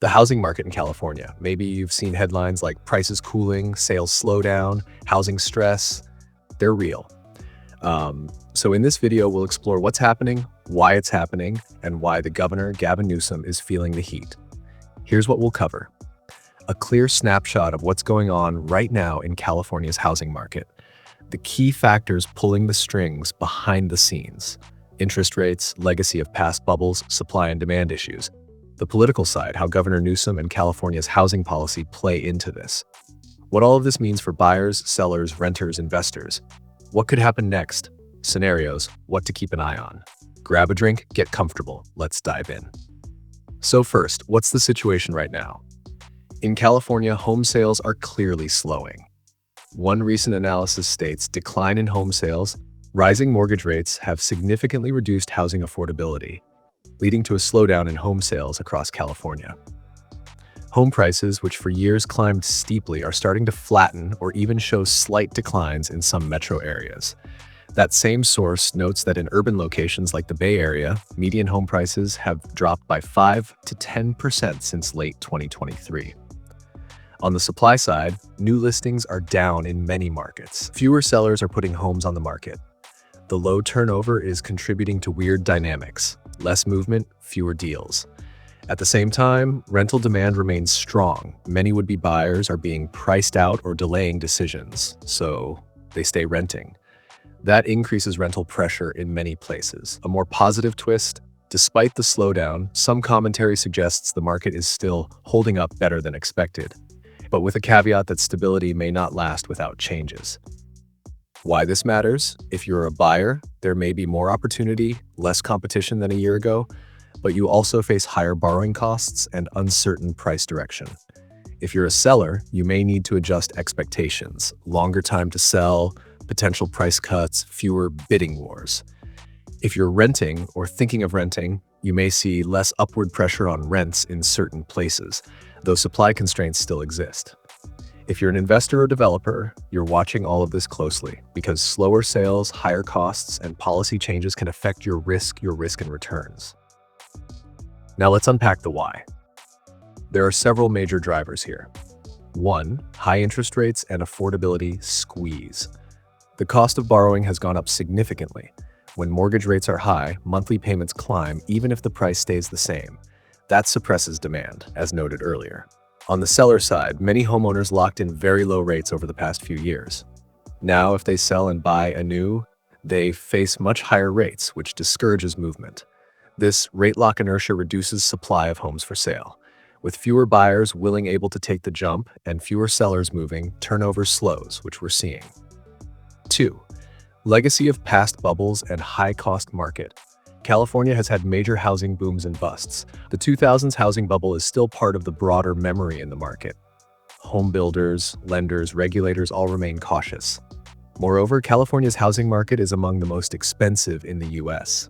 The housing market in California. Maybe you've seen headlines like prices cooling, sales slowdown, housing stress. They're real. So in this video, we'll explore what's happening, why it's happening, and why the governor, Gavin Newsom, is feeling the heat. Here's what we'll cover. A clear snapshot of what's going on right now in California's housing market. The key factors pulling the strings behind the scenes. Interest rates, legacy of past bubbles, supply and demand issues. The political side, how Governor Newsom and California's housing policy play into this. What all of this means for buyers, sellers, renters, investors. What could happen next? Scenarios, what to keep an eye on. Grab a drink, get comfortable. Let's dive in. So first, what's the situation right now? In California, home sales are clearly slowing. One recent analysis states decline in home sales, rising mortgage rates have significantly reduced housing affordability, leading to a slowdown in home sales across California. Home prices, which for years climbed steeply, are starting to flatten or even show slight declines in some metro areas. That same source notes that in urban locations like the Bay Area, median home prices have dropped by 5 to 10% since late 2023. On the supply side, new listings are down in many markets. Fewer sellers are putting homes on the market. The low turnover is contributing to weird dynamics. Less movement, fewer deals. At the same time, rental demand remains strong. Many would-be buyers are being priced out or delaying decisions, so they stay renting. That increases rental pressure in many places. A more positive twist, despite the slowdown, some commentary suggests the market is still holding up better than expected, but with a caveat that stability may not last without changes. Why this matters? If you're a buyer, there may be more opportunity, less competition than a year ago, but you also face higher borrowing costs and uncertain price direction. If you're a seller, you may need to adjust expectations, longer time to sell, potential price cuts, fewer bidding wars. If you're renting or thinking of renting, you may see less upward pressure on rents in certain places, though supply constraints still exist. If you're an investor or developer, you're watching all of this closely because slower sales, higher costs, and policy changes can affect your risk and returns. Now let's unpack the why. There are several major drivers here. 1. High interest rates and affordability squeeze. The cost of borrowing has gone up significantly. When mortgage rates are high, monthly payments climb even if the price stays the same. That suppresses demand, as noted earlier. On the seller side, many homeowners locked in very low rates over the past few years. Now, if they sell and buy anew, they face much higher rates, which discourages movement. This rate lock inertia reduces supply of homes for sale. With fewer buyers able to take the jump and fewer sellers moving, turnover slows, which we're seeing. 2. Legacy of past bubbles and high-cost market. California has had major housing booms and busts. The 2000s housing bubble is still part of the broader memory in the market. Home builders, lenders, regulators all remain cautious. Moreover, California's housing market is among the most expensive in the US.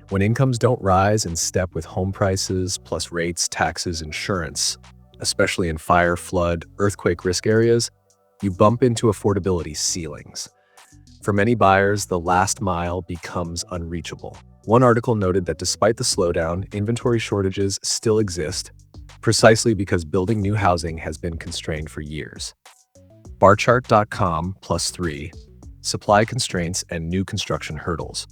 When incomes don't rise in step with home prices, plus rates, taxes, insurance, especially in fire, flood, earthquake risk areas, you bump into affordability ceilings. For many buyers, the last mile becomes unreachable. One article noted that despite the slowdown, inventory shortages still exist, precisely because building new housing has been constrained for years. Barchart.com+3, supply constraints and new construction hurdles.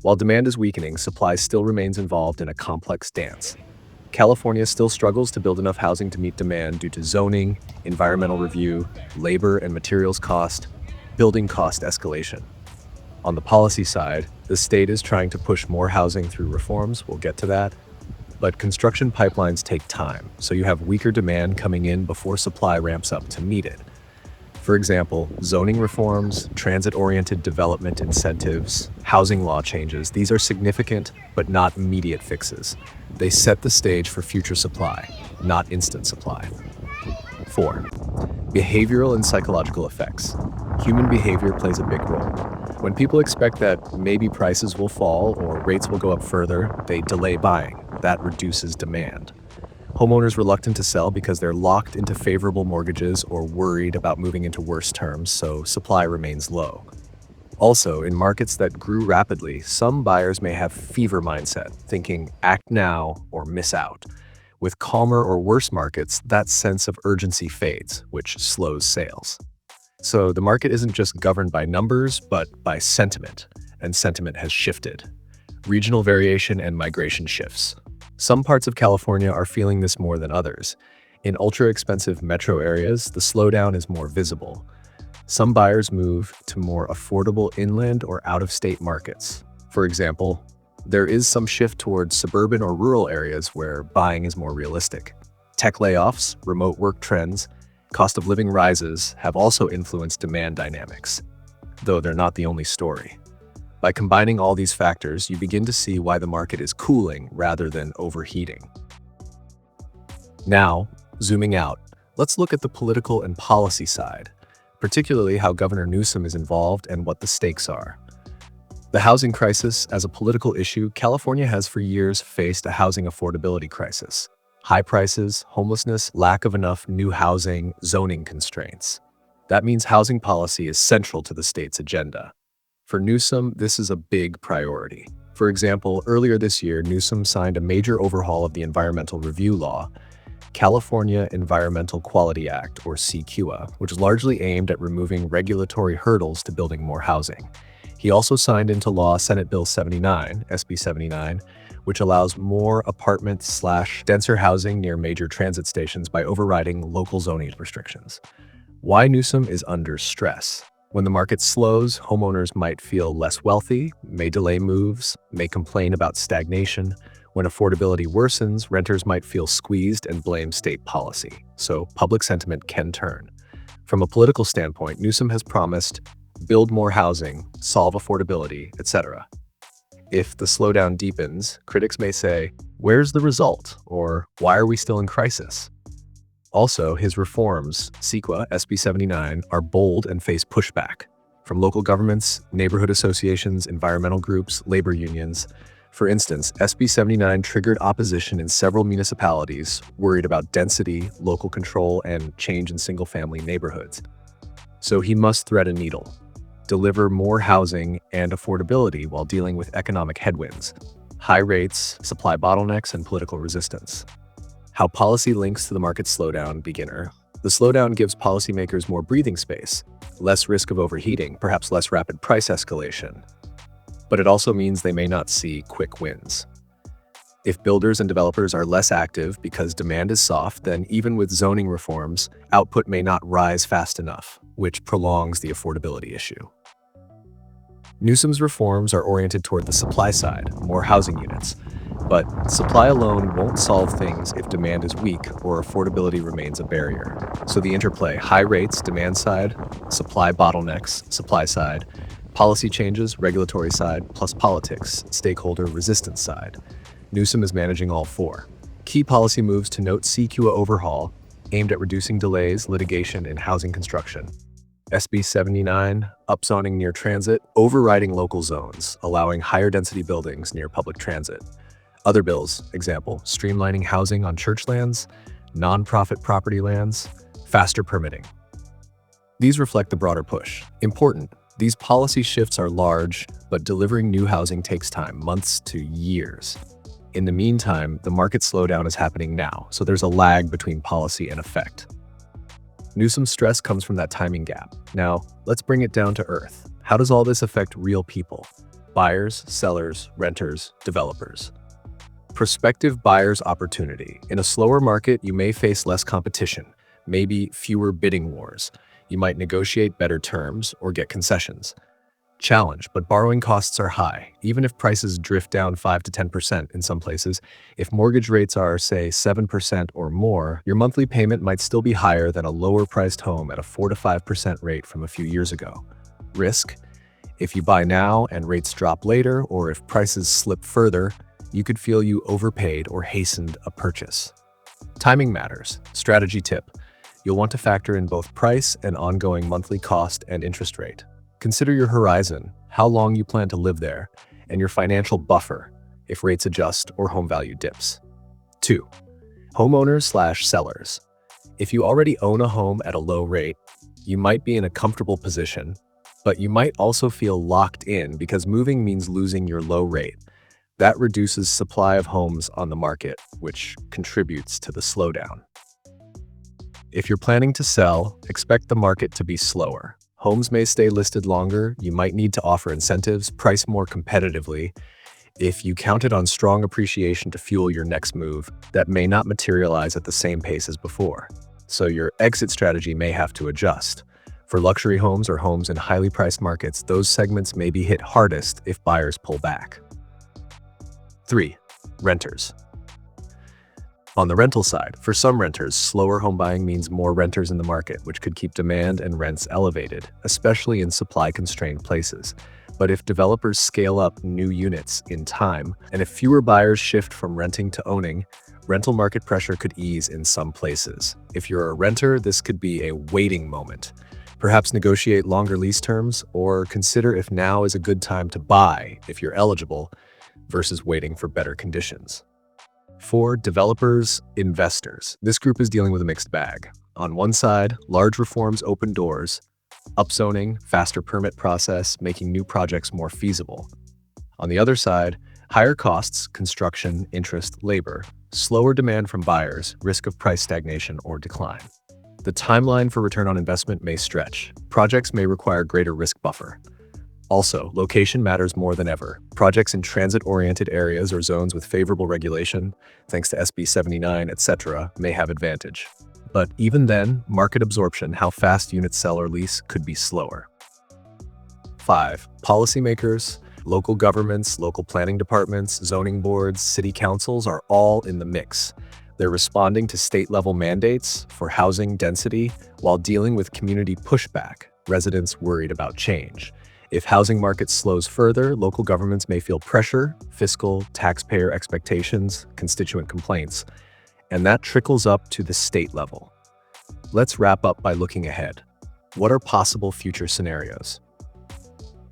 While demand is weakening, supply still remains involved in a complex dance. California still struggles to build enough housing to meet demand due to zoning, environmental review, labor and materials cost, building cost escalation. On the policy side, the state is trying to push more housing through reforms, we'll get to that, but construction pipelines take time, so you have weaker demand coming in before supply ramps up to meet it. For example, zoning reforms, transit-oriented development incentives, housing law changes, these are significant but not immediate fixes. They set the stage for future supply, not instant supply. 4. Behavioral and psychological effects. Human behavior plays a big role. When people expect that maybe prices will fall or rates will go up further, they delay buying. That reduces demand. Homeowners reluctant to sell because they're locked into favorable mortgages or worried about moving into worse terms, so supply remains low. Also, in markets that grew rapidly, some buyers may have fever mindset, thinking act now or miss out, With calmer or worse markets, that sense of urgency fades, which slows sales. So the market isn't just governed by numbers, but by sentiment, and sentiment has shifted. Regional variation and migration shifts. Some parts of California are feeling this more than others. In ultra-expensive metro areas, the slowdown is more visible. Some buyers move to more affordable inland or out-of-state markets. For example, there is some shift towards suburban or rural areas where buying is more realistic. Tech layoffs, remote work trends, cost of living rises have also influenced demand dynamics, though they're not the only story. By combining all these factors, you begin to see why the market is cooling rather than overheating. Now, zooming out, let's look at the political and policy side, particularly how Governor Newsom is involved and what the stakes are. The housing crisis as a political issue, California has for years faced a housing affordability crisis. High prices, homelessness, lack of enough new housing, zoning constraints. That means housing policy is central to the state's agenda. For Newsom, this is a big priority. For example, earlier this year, Newsom signed a major overhaul of the environmental review law, California Environmental Quality Act, or CEQA, which is largely aimed at removing regulatory hurdles to building more housing. He also signed into law Senate Bill 79, SB 79, which allows more apartment/denser housing near major transit stations by overriding local zoning restrictions. Why Newsom is under stress? When the market slows, homeowners might feel less wealthy, may delay moves, may complain about stagnation. When affordability worsens, renters might feel squeezed and blame state policy. So public sentiment can turn. From a political standpoint, Newsom has promised build more housing, solve affordability, etc. If the slowdown deepens, critics may say, where's the result? Or why are we still in crisis? Also, his reforms, CEQA, SB 79, are bold and face pushback from local governments, neighborhood associations, environmental groups, labor unions. For instance, SB 79 triggered opposition in several municipalities worried about density, local control, and change in single-family neighborhoods. So he must thread a needle, deliver more housing and affordability while dealing with economic headwinds, high rates, supply bottlenecks, and political resistance. How policy links to the market slowdown, beginner. The slowdown gives policymakers more breathing space, less risk of overheating, perhaps less rapid price escalation. But it also means they may not see quick wins. If builders and developers are less active because demand is soft, then even with zoning reforms, output may not rise fast enough, which prolongs the affordability issue. Newsom's reforms are oriented toward the supply side, more housing units. But supply alone won't solve things if demand is weak or affordability remains a barrier. So the interplay, high rates, demand side, supply bottlenecks, supply side, policy changes, regulatory side, plus politics, stakeholder resistance side. Newsom is managing all four. Key policy moves to note: CEQA overhaul, aimed at reducing delays, litigation, and housing construction. SB 79, upzoning near transit, overriding local zones, allowing higher density buildings near public transit. Other bills, example, streamlining housing on church lands, nonprofit property lands, faster permitting. These reflect the broader push. Important, these policy shifts are large, but delivering new housing takes time, months to years. In the meantime, the market slowdown is happening now, so there's a lag between policy and effect. Newsom's stress comes from that timing gap. Now, let's bring it down to earth. How does all this affect real people? Buyers, sellers, renters, developers. Prospective buyer's opportunity. In a slower market, you may face less competition, maybe fewer bidding wars. You might negotiate better terms or get concessions. Challenge, but borrowing costs are high. Even if prices drift down 5 to 10% in some places, if mortgage rates are, say, 7% or more, your monthly payment might still be higher than a lower-priced home at a 4 to 5% rate from a few years ago. Risk, if you buy now and rates drop later, or if prices slip further, you could feel you overpaid or hastened a purchase. Timing matters. Strategy tip. You'll want to factor in both price and ongoing monthly cost and interest rate. Consider your horizon, how long you plan to live there, and your financial buffer if rates adjust or home value dips. 2. Homeowners/sellers. If you already own a home at a low rate, you might be in a comfortable position, but you might also feel locked in because moving means losing your low rate. That reduces supply of homes on the market, which contributes to the slowdown. If you're planning to sell, expect the market to be slower. Homes may stay listed longer, you might need to offer incentives, price more competitively. If you counted on strong appreciation to fuel your next move, that may not materialize at the same pace as before. So your exit strategy may have to adjust. For luxury homes or homes in highly priced markets, those segments may be hit hardest if buyers pull back. 3. Renters. On the rental side, for some renters, slower home buying means more renters in the market, which could keep demand and rents elevated, especially in supply-constrained places. But if developers scale up new units in time, and if fewer buyers shift from renting to owning, rental market pressure could ease in some places. If you're a renter, this could be a waiting moment. Perhaps negotiate longer lease terms, or consider if now is a good time to buy if you're eligible, versus waiting for better conditions. 4. Developers, investors. This group is dealing with a mixed bag. On one side, large reforms open doors, upzoning, faster permit process, making new projects more feasible. On the other side, higher costs, construction, interest, labor, slower demand from buyers, risk of price stagnation or decline. The timeline for return on investment may stretch. Projects may require greater risk buffer. Also, location matters more than ever. Projects in transit-oriented areas or zones with favorable regulation, thanks to SB 79, etc., may have advantage. But even then, market absorption, how fast units sell or lease, could be slower. 5. Policymakers, local governments, local planning departments, zoning boards, city councils are all in the mix. They're responding to state-level mandates for housing density while dealing with community pushback, residents worried about change. If housing market slows further, local governments may feel pressure, fiscal, taxpayer expectations, constituent complaints, and that trickles up to the state level. Let's wrap up by looking ahead. What are possible future scenarios?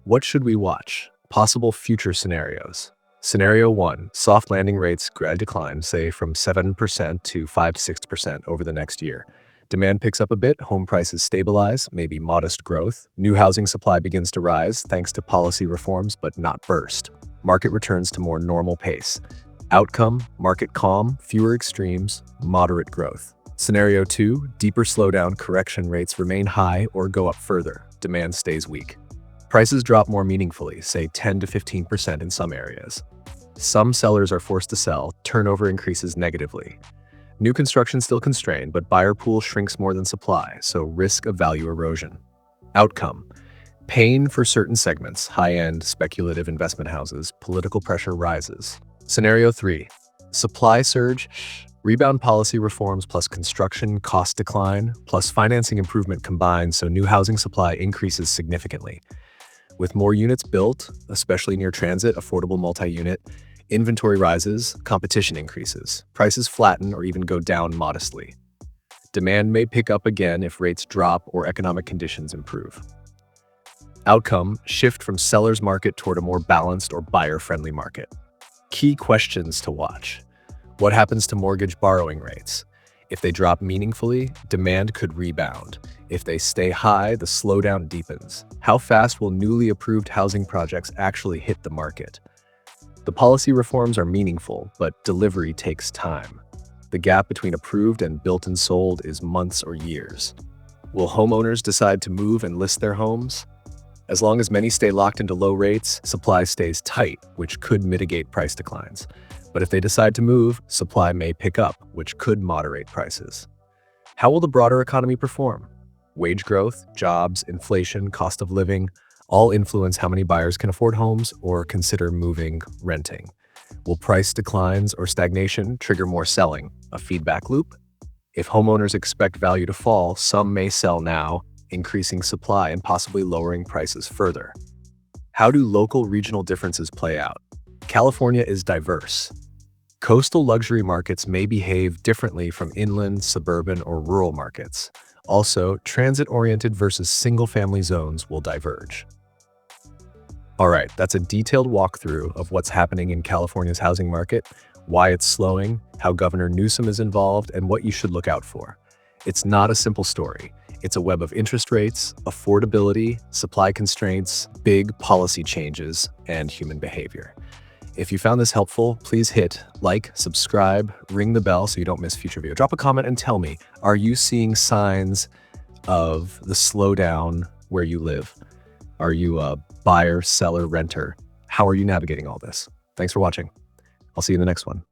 What should we watch? Possible future scenarios. Scenario 1, soft landing rates gradually decline, say from 7% to 5-6% over the next year. Demand picks up a bit, home prices stabilize, maybe modest growth. New housing supply begins to rise thanks to policy reforms, but not burst. Market returns to more normal pace. Outcome, market calm, fewer extremes, moderate growth. Scenario 2, deeper slowdown, correction rates remain high or go up further. Demand stays weak. Prices drop more meaningfully, say 10 to 15% in some areas. Some sellers are forced to sell, turnover increases negatively. New construction still constrained, but buyer pool shrinks more than supply, so risk of value erosion. Outcome, pain for certain segments, high-end, speculative investment houses, political pressure rises. Scenario 3, supply surge, rebound policy reforms plus construction cost decline, plus financing improvement combined so new housing supply increases significantly. With more units built, especially near transit, affordable multi-unit, inventory rises, competition increases, prices flatten or even go down modestly. Demand may pick up again if rates drop or economic conditions improve. Outcome, shift from seller's market toward a more balanced or buyer-friendly market. Key questions to watch. What happens to mortgage borrowing rates? If they drop meaningfully, demand could rebound. If they stay high, the slowdown deepens. How fast will newly approved housing projects actually hit the market? The policy reforms are meaningful, but delivery takes time. The gap between approved and built and sold is months or years. Will homeowners decide to move and list their homes? As long as many stay locked into low rates, supply stays tight, which could mitigate price declines. But if they decide to move, supply may pick up, which could moderate prices. How will the broader economy perform? Wage growth, jobs, inflation, cost of living, all influence how many buyers can afford homes or consider moving, renting. Will price declines or stagnation trigger more selling, a feedback loop? If homeowners expect value to fall, some may sell now, increasing supply and possibly lowering prices further. How do local regional differences play out? California is diverse. Coastal luxury markets may behave differently from inland, suburban, or rural markets. Also, transit-oriented versus single-family zones will diverge. All right, that's a detailed walkthrough of what's happening in California's housing market, why it's slowing, how Governor Newsom is involved, and what you should look out for. It's not a simple story. It's a web of interest rates, affordability, supply constraints, big policy changes, and human behavior. If you found this helpful, please hit like, subscribe, ring the bell so you don't miss future video. Drop a comment and tell me, are you seeing signs of the slowdown where you live? Are you a buyer, seller, renter? How are you navigating all this? Thanks for watching. I'll see you in the next one.